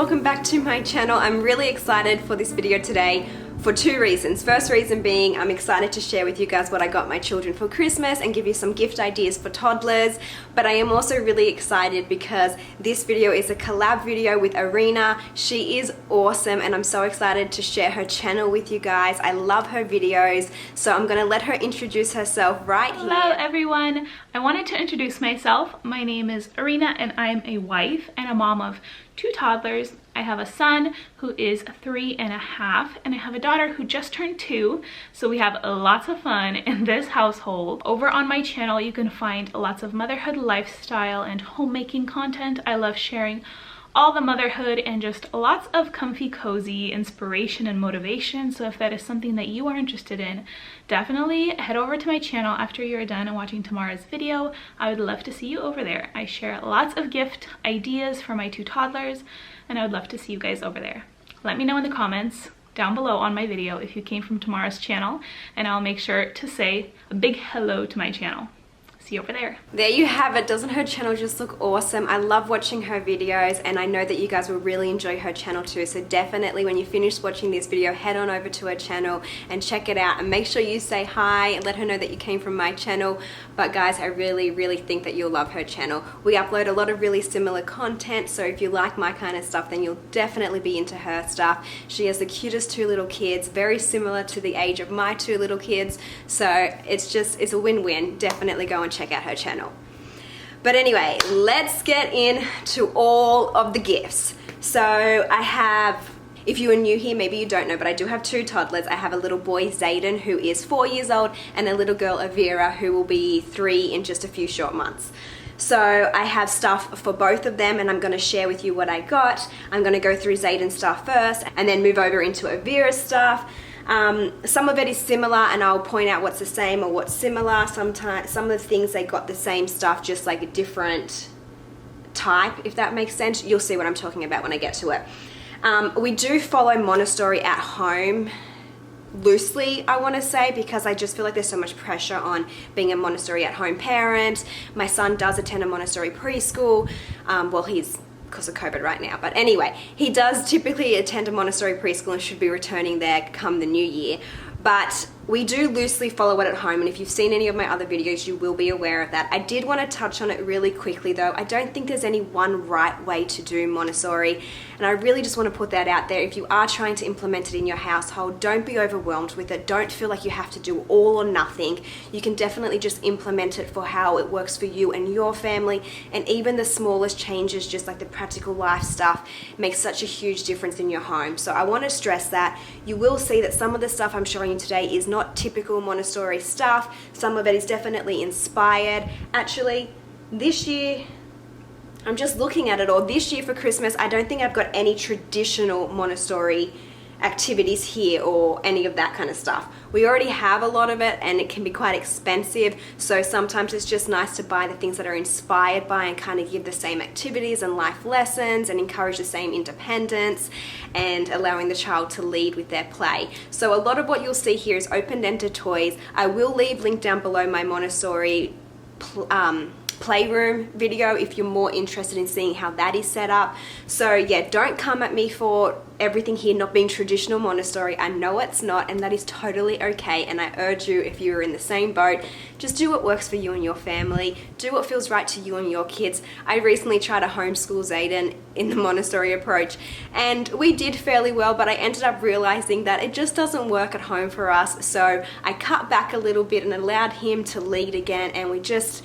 welcome back to my channel. I'm really excited for this video today for two reasons. First reason being I'm excited to share with you guys what I got my children for Christmas and give you some gift ideas for toddlers. But I am also really excited because this video is a collab video with Arena. She is awesome and I'm so excited to share her channel with you guys. I love her videos, so I'm gonna let her introduce herself right here. Hello everyone. I wanted to introduce myself. My name is Arena and I'm a wife and a mom of 2 toddlers. I have a son who is 3.5 and I have a daughter who just turned 2. So we have lots of fun in this household. Over on my channel you can find lots of motherhood lifestyle and homemaking content. I love sharing all the motherhood and just lots of comfy, cozy inspiration and motivation. So if that is something that you are interested in, definitely head over to my channel after you're done watching Tamara's video. I would love to see you over there. I share lots of gift ideas for my 2 toddlers and I would love to see you guys over there. Let me know in the comments down below on my video if you came from Tamara's channel, and I'll make sure to say a big hello to my channel. See you over there. There you have it. Doesn't her channel just look awesome? I love watching her videos and I know that you guys will really enjoy her channel too. So definitely when you finish watching this video, head on over to her channel and check it out, and make sure you say hi and let her know that you came from my channel. But guys, I really think that you'll love her channel. We upload a lot of really similar content, so if you like my kind of stuff, then you'll definitely be into her stuff. She has the cutest 2 little kids, very similar to the age of my 2 little kids. So it's a win-win. Definitely go and check out her channel. But anyway, let's get into all of the gifts. So I have, if you are new here, maybe you don't know, but I do have 2 toddlers. I have a little boy, Zayden, who is 4 years old, and a little girl, Avira, who will be 3 in just a few short months. So I have stuff for both of them and I'm going to share with you what I got. I'm going to go through Zayden's stuff first and then move over into Avira's stuff. Some of it is similar and I'll point out what's the same or what's similar. Sometimes some of the things they got the same stuff, just like a different type, if that makes sense. You'll see what I'm talking about when I get to it. We do follow Montessori at home loosely, I want to say, because I just feel like there's so much pressure on being a Montessori at home parent. My son does attend a Montessori preschool. Well, he's because of COVID right now, but anyway, he does typically attend a Montessori preschool and should be returning there come the new year. But we do loosely follow it at home, and if you've seen any of my other videos, you will be aware of that. I did want to touch on it really quickly though. I don't think there's any one right way to do Montessori, and I really just want to put that out there. If you are trying to implement it in your household, don't be overwhelmed with it. Don't feel like you have to do all or nothing. You can definitely just implement it for how it works for you and your family, and even the smallest changes, just like the practical life stuff, makes such a huge difference in your home. So I want to stress that. You will see that some of the stuff I'm showing you today is not typical Montessori stuff. Some of it is definitely inspired. Actually, this year, I'm just looking at it all. This year for Christmas, I don't think I've got any traditional Montessori activities here or any of that kind of stuff. We already have a lot of it and it can be quite expensive, so sometimes it's just nice to buy the things that are inspired by and kind of give the same activities and life lessons and encourage the same independence and allowing the child to lead with their play. So a lot of what you'll see here is open-ended toys. I will leave link down below my Montessori playroom video if you're more interested in seeing how that is set up. So yeah, don't come at me for everything here not being traditional Montessori. I know it's not, and that is totally okay, and I urge you, if you're in the same boat, just do what works for you and your family. Do what feels right to you and your kids. I recently tried to homeschool Zayden in the Montessori approach and we did fairly well, but I ended up realizing that it just doesn't work at home for us. So I cut back a little bit and allowed him to lead again, and we just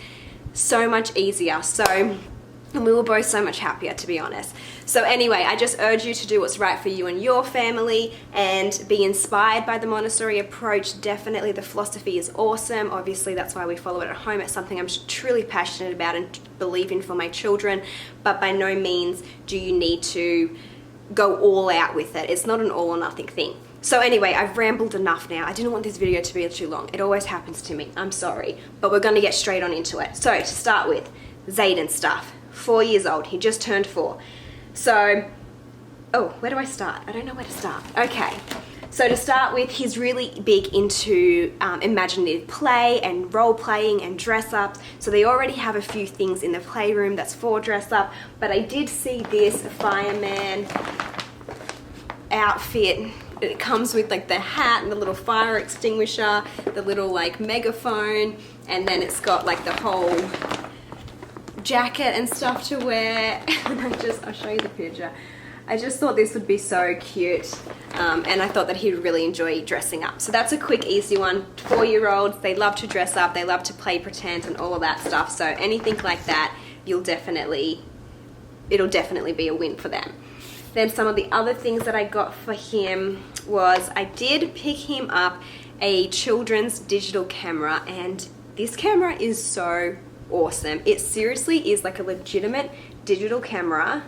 so much easier. So, and we were both so much happier, to be honest. So anyway, I just urge you to do what's right for you and your family and be inspired by the Montessori approach. Definitely the philosophy is awesome. Obviously that's why we follow it at home. It's something I'm truly passionate about and believe in for my children, but by no means do you need to go all out with it. It's not an all or nothing thing. So anyway, I've rambled enough now. I didn't want this video to be too long. It always happens to me. I'm sorry. But we're going to get straight on into it. So to start with, Zayden stuff. 4 years old. He just turned 4. So, oh, where do I start? I don't know where to start. Okay. So to start with, he's really big into imaginative play and role playing and dress ups. So they already have a few things in the playroom that's for dress up, but I did see this fireman outfit. It comes with like the hat and the little fire extinguisher, the little like megaphone, and then it's got like the whole jacket and stuff to wear. And I'll show you the picture. I just thought this would be so cute, and I thought that he'd really enjoy dressing up. So that's a quick, easy one. 4-year-olds, they love to dress up, they love to play pretend and all of that stuff. So anything like that, it'll definitely be a win for them. Then some of the other things that I got for him was I did pick him up a children's digital camera, and this camera is so awesome. It seriously is like a legitimate digital camera.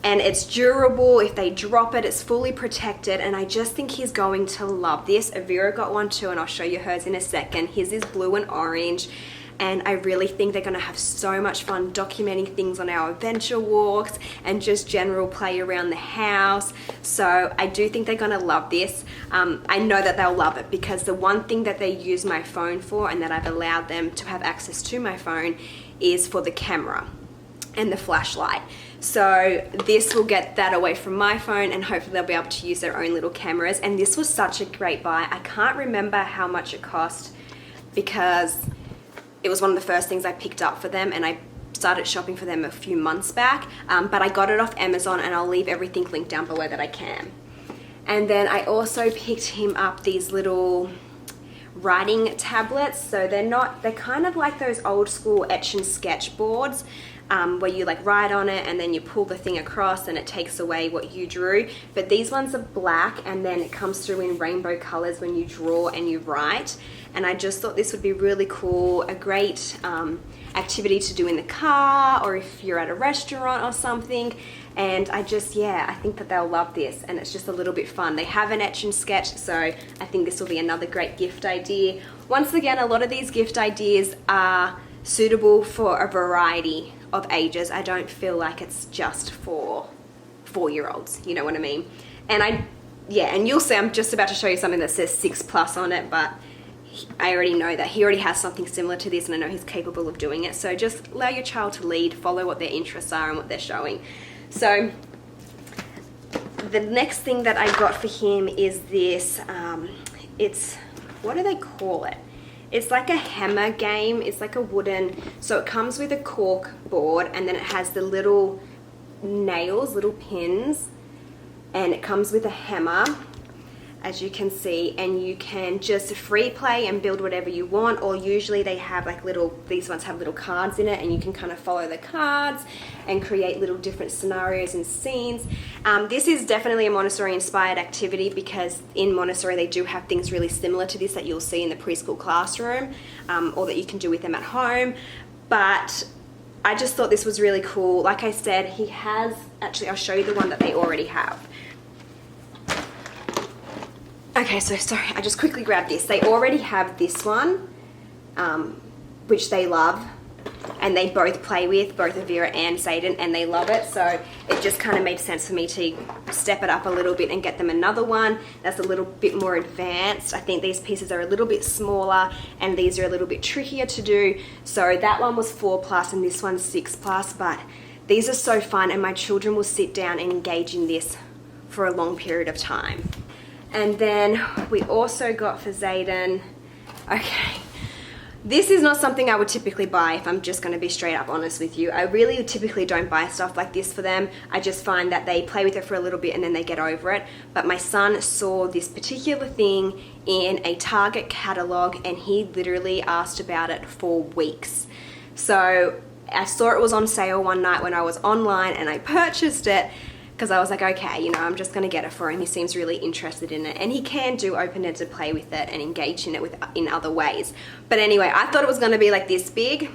And it's durable. If they drop it, it's fully protected, and I just think he's going to love this. Avira got one too, and I'll show you hers in a second. His is blue and orange, and I really think they're going to have so much fun documenting things on our adventure walks and just general play around the house. So I do think they're going to love this. I know that they'll love it because the one thing that they use my phone for, and that I've allowed them to have access to my phone, is for the camera and the flashlight. So this will get that away from my phone, and hopefully they'll be able to use their own little cameras. And this was such a great buy. I can't remember how much it cost because it was one of the first things I picked up for them, and I started shopping for them a few months back, but I got it off Amazon, and I'll leave everything linked down below that I can. And then I also picked him up these little writing tablets. So they're kind of like those old school etch and sketch boards, where you like write on it and then you pull the thing across and it takes away what you drew. But these ones are black, and then it comes through in rainbow colors when you draw and you write. And I just thought this would be really cool, a great activity to do in the car, or if you're at a restaurant or something. And I think that they'll love this, and it's just a little bit fun. They have an etch and sketch, so I think this will be another great gift idea. Once again, a lot of these gift ideas are suitable for a variety of ages. I don't feel like it's just for 4-year-olds, you know what I mean? And and you'll see, I'm just about to show you something that says 6+ on it, but I already know that he already has something similar to this, and I know he's capable of doing it. So just allow your child to lead, follow what their interests are and what they're showing. So the next thing that I got for him is this, what do they call it? It's like a hammer game. It's like a wooden, so it comes with a cork board, and then it has the little nails, little pins, and it comes with a hammer, as you can see, and you can just free play and build whatever you want. Or usually they have like these ones have little cards in it, and you can kind of follow the cards and create little different scenarios and scenes. This is definitely a Montessori inspired activity, because in Montessori they do have things really similar to this that you'll see in the preschool classroom, or that you can do with them at home. But I just thought this was really cool. Like I said, he has, actually I'll show you the one that they already have. Okay, so sorry, I just quickly grabbed this. They already have this one, which they love, and they both play with, both Avira and Zayden, and they love it. So it just kind of made sense for me to step it up a little bit and get them another one that's a little bit more advanced. I think these pieces are a little bit smaller, and these are a little bit trickier to do. So that one was 4+, and this one's 6+, but these are so fun, and my children will sit down and engage in this for a long period of time. And then we also got for Zayden, okay, this is not something I would typically buy, if I'm just going to be straight up honest with you. I really typically don't buy stuff like this for them. I just find that they play with it for a little bit and then they get over it. But my son saw this particular thing in a Target catalog, and he literally asked about it for weeks. So I saw it was on sale one night when I was online, and I purchased it, because I was like, okay, you know, I'm just going to get it for him. He seems really interested in it, and he can do open-ended play with it and engage in it in other ways. But anyway, I thought it was going to be like this big.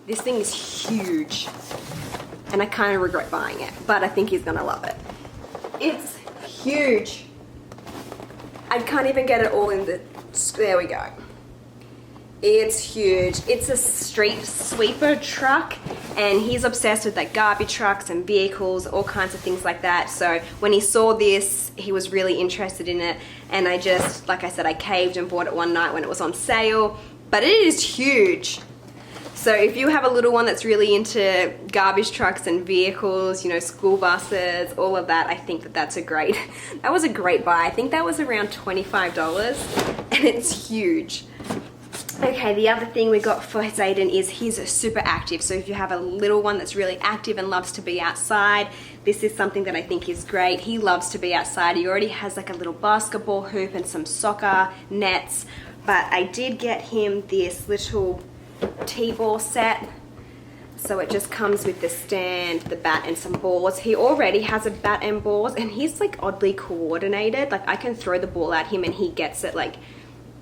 This thing is huge, and I kind of regret buying it, but I think he's going to love it. It's huge. I can't even get it all in the, there we go. It's huge. It's a street sweeper truck, and he's obsessed with like garbage trucks and vehicles, all kinds of things like that. So when he saw this, he was really interested in it, and I just, like I said, I caved and bought it one night when it was on sale. But it is huge. So if you have a little one that's really into garbage trucks and vehicles, you know, school buses, all of that, I think that that was a great buy. I think that was around $25, and it's huge. Okay, the other thing we got for Zayden is he's super active. So if you have a little one that's really active and loves to be outside, this is something that I think is great. He loves to be outside. He already has like a little basketball hoop and some soccer nets. But I did get him this little T-ball set. So it just comes with the stand, the bat, and some balls. He already has a bat and balls, and he's like oddly coordinated. Like I can throw the ball at him and he gets it like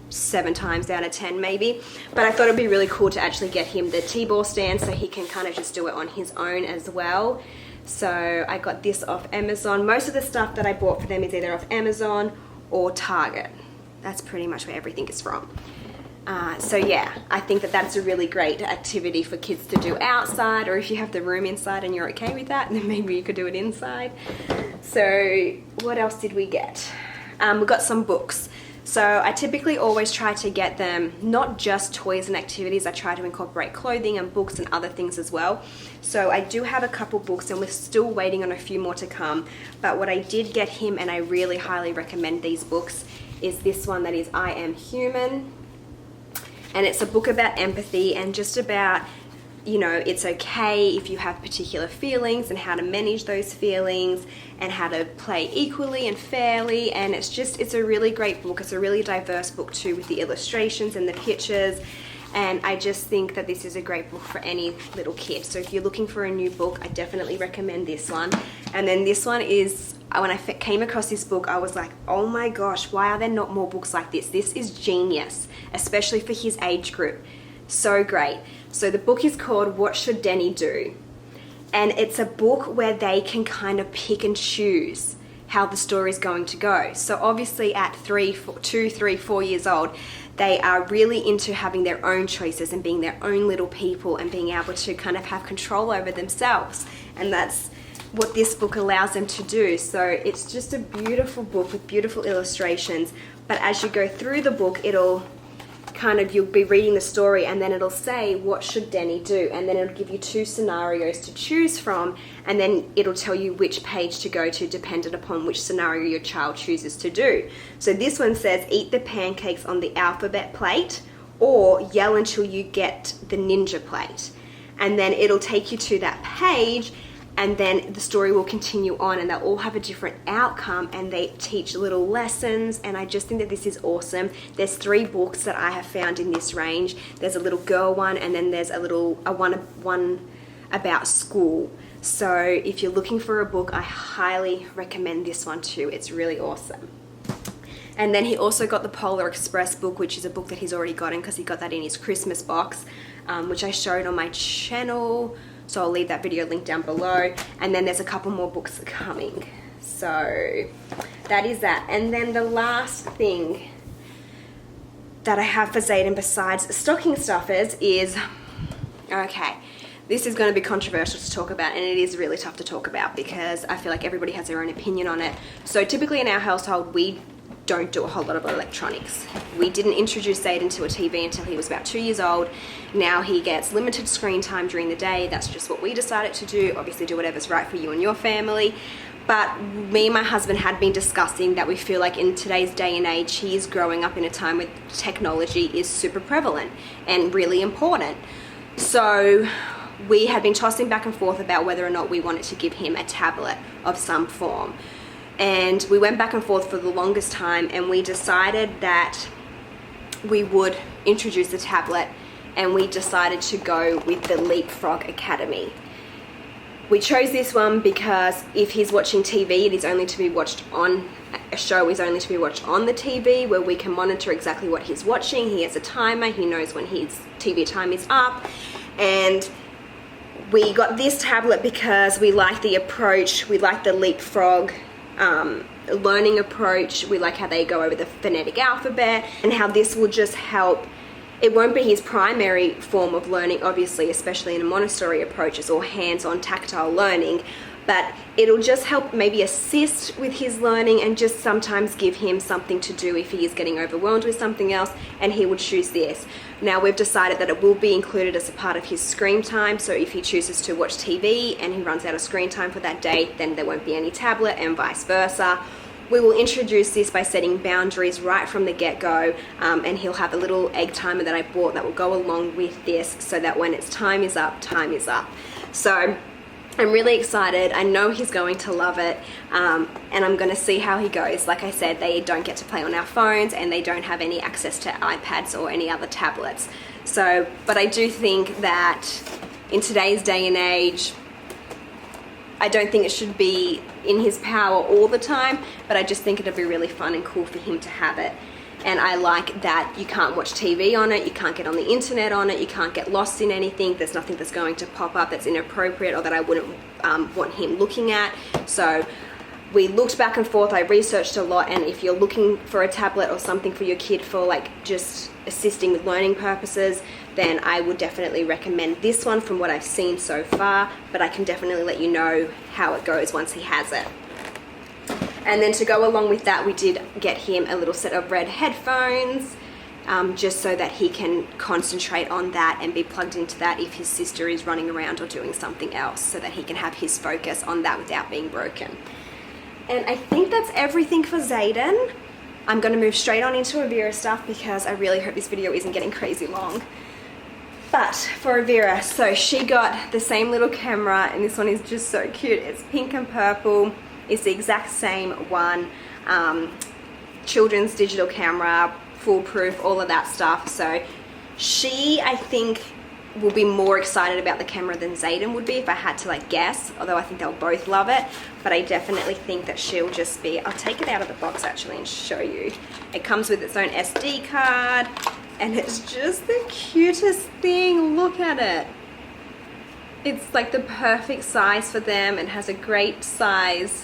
7 times out of 10 maybe. But I thought it'd be really cool to actually get him the T-ball stand so he can kind of just do it on his own as well. So I got this off Amazon. Most of the stuff that I bought for them is either off Amazon or Target. That's pretty much where everything is from. So yeah, I think that that's a really great activity for kids to do outside, or if you have the room inside and you're okay with that, then maybe you could do it inside. So what else did we get? We got some books. So I typically always try to get them not just toys and activities. I try to incorporate clothing and books and other things as well. So I do have a couple books, and we're still waiting on a few more to come. But what I did get him, and I really highly recommend these books, is this one that is I Am Human. And it's a book about empathy and just about, you know, it's okay if you have particular feelings and how to manage those feelings and how to play equally and fairly. And it's a really great book. It's a really diverse book too, with the illustrations and the pictures. And I just think that this is a great book for any little kid. So if you're looking for a new book, I definitely recommend this one. And then this one is, when I came across this book, I was like, oh my gosh, why are there not more books like this? This is genius, especially for his age group. So great. So the book is called What Should Denny Do? And it's a book where they can kind of pick and choose how the story is going to go. So obviously at 2, 3, 4 years old, they are really into having their own choices and being their own little people and being able to kind of have control over themselves. And that's what this book allows them to do. So it's just a beautiful book with beautiful illustrations. But as you go through the book, it'll kind of, you'll be reading the story, and then it'll say, what should Denny do? And then it'll give you 2 scenarios to choose from, and then it'll tell you which page to go to dependent upon which scenario your child chooses to do. So this one says, eat the pancakes on the alphabet plate, or yell until you get the ninja plate. And then it'll take you to that page, and then the story will continue on, and they'll all have a different outcome, and they teach little lessons. And I just think that this is awesome. There's 3 books that I have found in this range. There's a little girl one, and then there's a one about school. So if you're looking for a book, I highly recommend this one too. It's really awesome. And then he also got the Polar Express book, which is a book that he's already gotten because he got that in his Christmas box, which I showed on my channel. So I'll leave that video link down below. And then there's a couple more books coming. So that is that. And then the last thing that I have for Zayden besides stocking stuffers is, okay, this is going to be controversial to talk about, and it is really tough to talk about because I feel like everybody has their own opinion on it. So typically in our household, we don't do a whole lot of electronics. We didn't introduce Zayden to a TV until he was about 2 years old. Now he gets limited screen time during the day. That's just what we decided to do. Obviously do whatever's right for you and your family. But me and my husband had been discussing that we feel like in today's day and age, he is growing up in a time where technology is super prevalent and really important. So we had been tossing back and forth about whether or not we wanted to give him a tablet of some form. And we went back and forth for the longest time, and we decided that we would introduce the tablet, and we decided to go with the Leapfrog Academy. We chose this one because if he's watching TV, it is only to be watched on, a show is only to be watched on the TV, where we can monitor exactly what he's watching. He has a timer, he knows when his TV time is up. And we got this tablet because we like the approach, we like the Leapfrog learning approach. We like how they go over the phonetic alphabet, and how this will just help it won't be his primary form of learning, obviously, especially in a Montessori approach. It's all hands-on tactile learning, but it'll just help maybe assist with his learning and just sometimes give him something to do if he is getting overwhelmed with something else, and he would choose this. Now, we've decided that it will be included as a part of his screen time, so if he chooses to watch TV and he runs out of screen time for that day, then there won't be any tablet, and vice versa. We will introduce this by setting boundaries right from the get-go, and he'll have a little egg timer that I bought that will go along with this, so that when it's time is up, time is up. So I'm really excited. I know he's going to love it, and I'm going to see how he goes. Like I said, they don't get to play on our phones, and they don't have any access to iPads or any other tablets. So, but I do think that in today's day and age, I don't think it should be in his power all the time, but I just think it'd be really fun and cool for him to have it. And I like that you can't watch TV on it, you can't get on the internet on it, you can't get lost in anything, there's nothing that's going to pop up that's inappropriate or that I wouldn't want him looking at. So we looked back and forth, I researched a lot, and if you're looking for a tablet or something for your kid for like just assisting with learning purposes, then I would definitely recommend this one from what I've seen so far, but I can definitely let you know how it goes once he has it. And then to go along with that, we did get him a little set of red headphones, just so that he can concentrate on that and be plugged into that if his sister is running around or doing something else, so that he can have his focus on that without being broken. And I think that's everything for Zayden. I'm going to move straight on into Avira stuff because I really hope this video isn't getting crazy long. But for Avira, so she got the same little camera, and this one is just so cute. It's pink and purple. It's the exact same one. Children's digital camera, foolproof, all of that stuff. So she, I think, will be more excited about the camera than Zayden would be if I had to like guess, although I think they'll both love it. But I definitely think that she'll just be, I'll take it out of the box actually and show you. It comes with its own SD card, and it's just the cutest thing. Look at it. It's like the perfect size for them and has a great size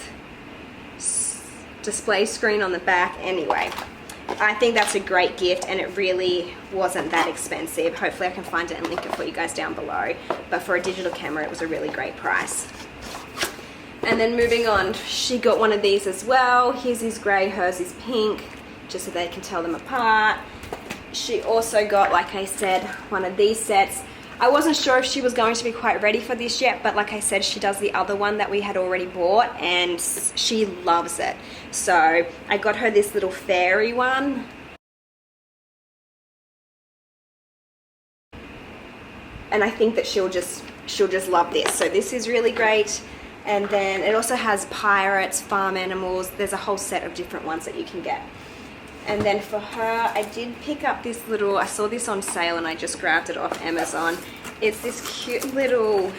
display screen on the back. Anyway, I think that's a great gift, and it really wasn't that expensive. Hopefully I can find it and link it for you guys down below. But for a digital camera, it was a really great price. And then moving on, she got one of these as well. His is grey, hers is pink, just so they can tell them apart. She also got, like I said, one of these sets. I wasn't sure if she was going to be quite ready for this yet, but like I said, she does the other one that we had already bought, and she loves it. So I got her this little fairy one. And I think that she'll just love this. So this is really great. And then it also has pirates, farm animals. There's a whole set of different ones that you can get. And then for her, I did pick up this little, I saw this on sale and I just grabbed it off Amazon. It's this cute little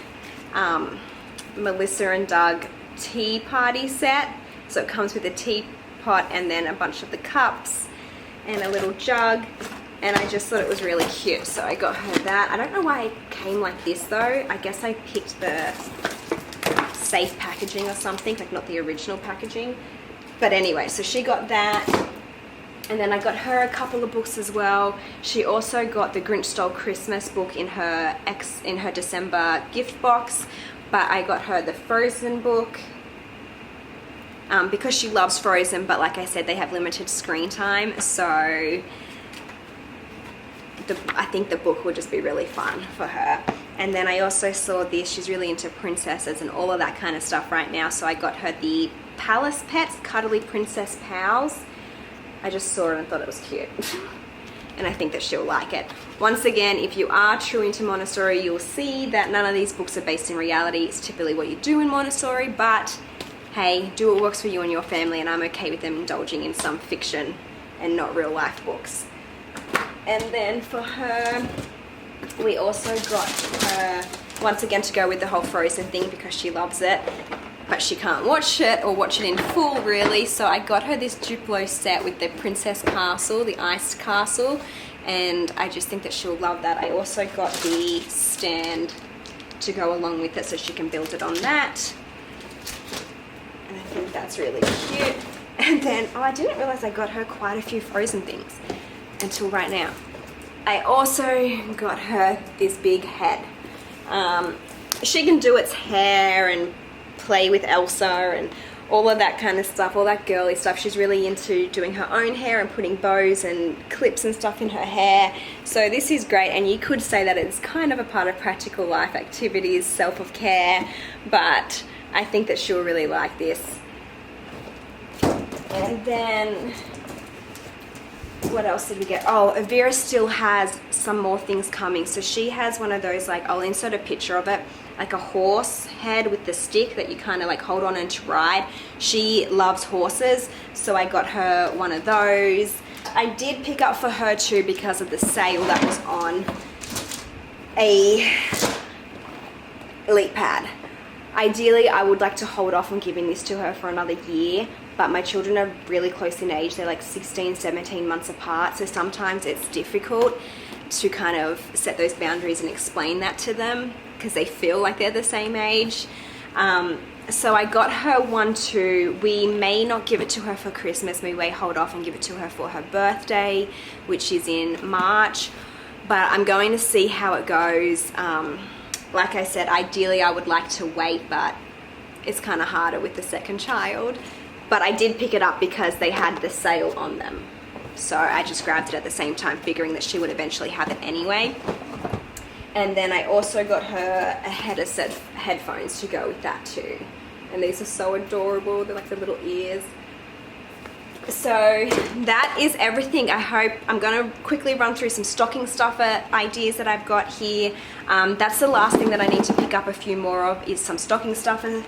Melissa and Doug tea party set. So it comes with a teapot and then a bunch of the cups and a little jug. And I just thought it was really cute, so I got her that. I don't know why it came like this though. I guess I picked the safe packaging or something, like not the original packaging. But anyway, so she got that. And then I got her a couple of books as well. She also got the Grinch Stole Christmas book in her December gift box. But I got her the Frozen book because she loves Frozen. But like I said, they have limited screen time. So I think the book will just be really fun for her. And then I also saw this. She's really into princesses and all of that kind of stuff right now. So I got her the Palace Pets Cuddly Princess Pals. I just saw it and thought it was cute. And I think that she'll like it. Once again, if you are true into Montessori, you'll see that none of these books are based in reality. It's typically what you do in Montessori, but hey, do what works for you and your family, and I'm okay with them indulging in some fiction and not real life books. And then for her, we also got her, once again to go with the whole Frozen thing because she loves it, but she can't watch it or watch it in full really, so I got her this Duplo set with the Princess Castle, the iced castle, and I just think that she'll love that. I also got the stand to go along with it so she can build it on that, and I think that's really cute. And then, oh, I didn't realize I got her quite a few Frozen things until right now. I also got her this big head. She can do its hair and play with Elsa and all of that kind of stuff, all that girly stuff. She's really into doing her own hair and putting bows and clips and stuff in her hair. So this is great, and you could say that it's kind of a part of practical life activities, self-care, but I think that she'll really like this. And then what else did we get? Oh, Avira still has some more things coming. So she has one of those, like, I'll insert a picture of it, like a horse head with the stick that you kind of like hold on and to ride. She loves horses, so I got her one of those. I did pick up for her too, because of the sale that was on, a elite pad. Ideally, I would like to hold off on giving this to her for another year, but my children are really close in age. They're like 16, 17 months apart, so sometimes it's difficult to kind of set those boundaries and explain that to them, because they feel like they're the same age. So I got her one too. We may not give it to her for Christmas. We may hold off and give it to her for her birthday, which is in March, but I'm going to see how it goes. Like I said, ideally I would like to wait, but it's kind of harder with the second child. But I did pick it up because they had the sale on them. So I just grabbed it at the same time, figuring that she would eventually have it anyway. And then I also got her a set of headphones to go with that too. And these are so adorable. They're like the little ears. So that is everything. I hope I'm going to quickly run through some stocking stuffer ideas that I've got here. That's the last thing that I need to pick up a few more of, is some stocking stuffer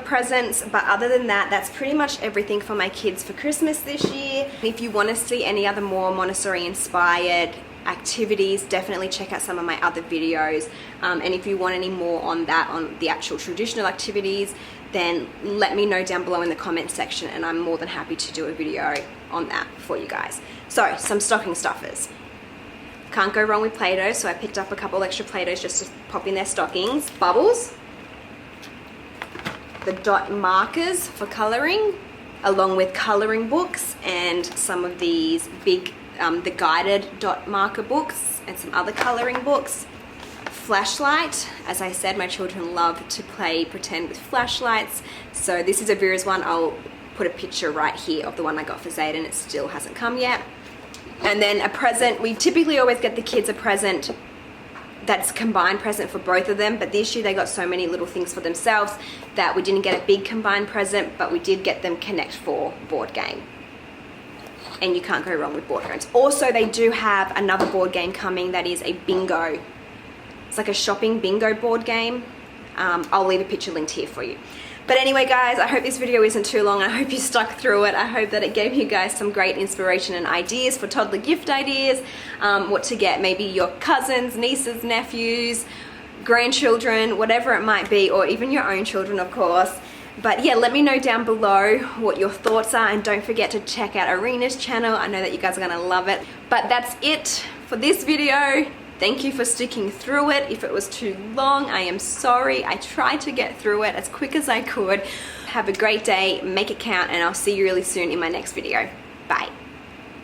presents. But other than that, that's pretty much everything for my kids for Christmas this year. If you want to see any other more Montessori inspired activities, definitely check out some of my other videos. And if you want any more on that, on the actual traditional activities, then let me know down below in the comment section, and I'm more than happy to do a video on that for you guys. So, some stocking stuffers. Can't go wrong with Play-Doh, so I picked up a couple extra Play-Dohs just to pop in their stockings. Bubbles, the dot markers for coloring, along with coloring books, and some of these big, the guided dot marker books, and some other coloring books. Flashlight. As I said, my children love to play pretend with flashlights, so this is Avira's one. I'll put a picture right here of the one I got for Zayden. It still hasn't come yet. And then a present. We typically always get the kids a present that's a combined present for both of them, but this year they got so many little things for themselves that we didn't get a big combined present, but we did get them Connect 4 board game. And you can't go wrong with board games. Also, they do have another board game coming that is a bingo. It's like a shopping bingo board game. I'll leave a picture linked here for you. But anyway, guys, I hope this video isn't too long. I hope you stuck through it. I hope that it gave you guys some great inspiration and ideas for toddler gift ideas. What to get maybe your cousins, nieces, nephews, grandchildren, whatever it might be, or even your own children, of course. But yeah, let me know down below what your thoughts are, and don't forget to check out Arena's channel. I know that you guys are gonna love it. But that's it for this video. Thank you for sticking through it. If it was too long, I am sorry. I tried to get through it as quick as I could. Have a great day, make it count, and I'll see you really soon in my next video. Bye.